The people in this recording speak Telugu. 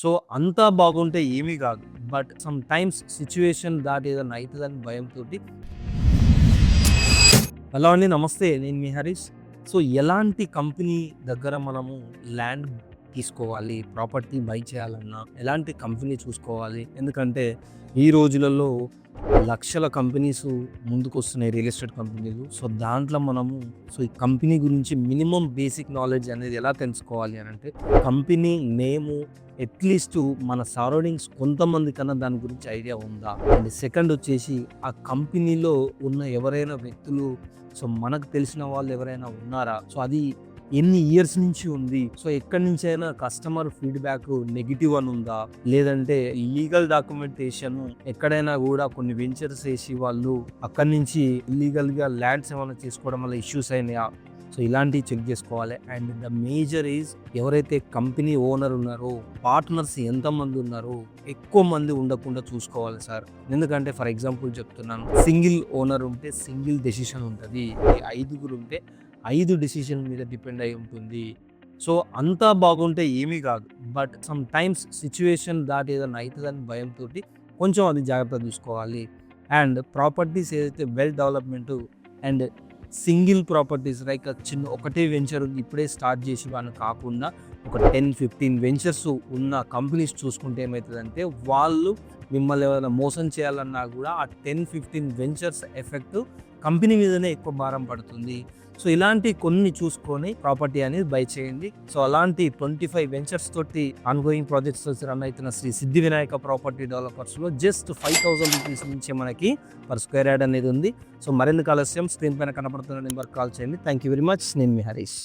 సో, అంతా బాగుంటే ఏమీ గాదు. బట్ సమ్ టైమ్స్ సిట్యుయేషన్ దాటి ఏదన్నా అయితదని భయంతోటి హలో అండి. నమస్తే. నేను మీ హరీష్. సో, ఎలాంటి కంపెనీ దగ్గర మనము ల్యాండ్ తీసుకోవాలి, ప్రాపర్టీ బై చేయాలన్నా ఎలాంటి కంపెనీ చూసుకోవాలి? ఎందుకంటే ఈ రోజులలో లక్షల కంపెనీసు ముందుకొస్తున్నాయి, రియల్ ఎస్టేట్ కంపెనీలు. సో, దాంట్లో మనము ఈ కంపెనీ గురించి మినిమమ్ బేసిక్ నాలెడ్జ్ అనేది ఎలా తెలుసుకోవాలి అనంటే, కంపెనీ నేము అట్‌లీస్ట్ మన సరౌండింగ్స్ కొంతమంది కన్నా దాని గురించి ఐడియా ఉందా? అండ్ సెకండ్ వచ్చేసి ఆ కంపెనీలో ఉన్న ఎవరైనా వ్యక్తులు, సో, మనకు తెలిసిన వాళ్ళు ఎవరైనా ఉన్నారా? సో, అది ఎన్ని ఇయర్స్ నుంచి ఉంది? సో, ఎక్కడి నుంచైనా కస్టమర్ ఫీడ్‌బ్యాక్ నెగెటివ్ అని ఉందా? లేదంటే లీగల్ డాక్యుమెంటేషన్ ఎక్కడైనా గూడా కొన్ని వెంచర్స్ ఏసి వాళ్ళు అక్కడి నుంచి ఇల్లీగల్‌గా ల్యాండ్స్ ఏమైనా తీసుకోవడం వల్ల ఇష్యూస్ అయినాయా? సో, ఇలాంటివి చెక్ చేసుకోవాలి. అండ్ ద మేజర్ ఈజ్ ఎవరైతే కంపెనీ ఓనర్ ఉన్నారో, పార్ట్నర్స్ ఎంతమంది ఉన్నారో ఎక్కువ మంది ఉండకుండా చూసుకోవాలి సార్. ఎందుకంటే ఫర్ ఎగ్జాంపుల్ చెప్తున్నాను, సింగిల్ ఓనర్ ఉంటే సింగిల్ డెసిషన్ ఉంటది. ఐదుగురు ఉంటే 5 డెసిషన్ మీద డిపెండ్ అయి ఉంటుంది. సో, అంతా బాగుంటే ఏమీ కాదు. బట్ సమ్ టైమ్స్ సిట్యుయేషన్ దాటి ఏదన్నా అయితదని భయంతోటి కొంచెం అది జాగ్రత్తగా చూసుకోవాలి. అండ్ ప్రాపర్టీస్ ఏదైతే well development and single properties like చిన్న ఒకటే వెంచర్ ఇప్పుడే స్టార్ట్ చేసి వాళ్ళని కాకుండా ఒక 10, 15 వెంచర్స్ ఉన్న కంపెనీస్ చూసుకుంటే ఏమవుతదంటే, వాళ్ళు మిమ్మల్ని ఏమైనా మోసం చేయాలన్నా కూడా ఆ 10, 15 వెంచర్స్ ఎఫెక్ట్ కంపెనీ మీదనే ఎక్కువ భారం పడుతుంది. సో, ఇలాంటి కొన్ని చూసుకొని ప్రాపర్టీ అనేది బై చేయండి. సో, అలాంటి 25 వెంచర్స్ తోటి ఆన్‌గోయింగ్ ప్రాజెక్ట్స్ రన్ అయితున్న శ్రీ సిద్ధి వినాయక ప్రాపర్టీ డెవలపర్స్‌లో జస్ట్ 5,000 రూపీస్ నుంచి మనకి పర్ స్క్వేర్ యార్డ్ అనేది ఉంది. సో, మరిన్ని ఆలస్యం స్క్రీన్ పైన కనపడుతున్న నెంబర్‌కి కాల్ చేయండి. Thank you very much. నేను మీ హరీష్.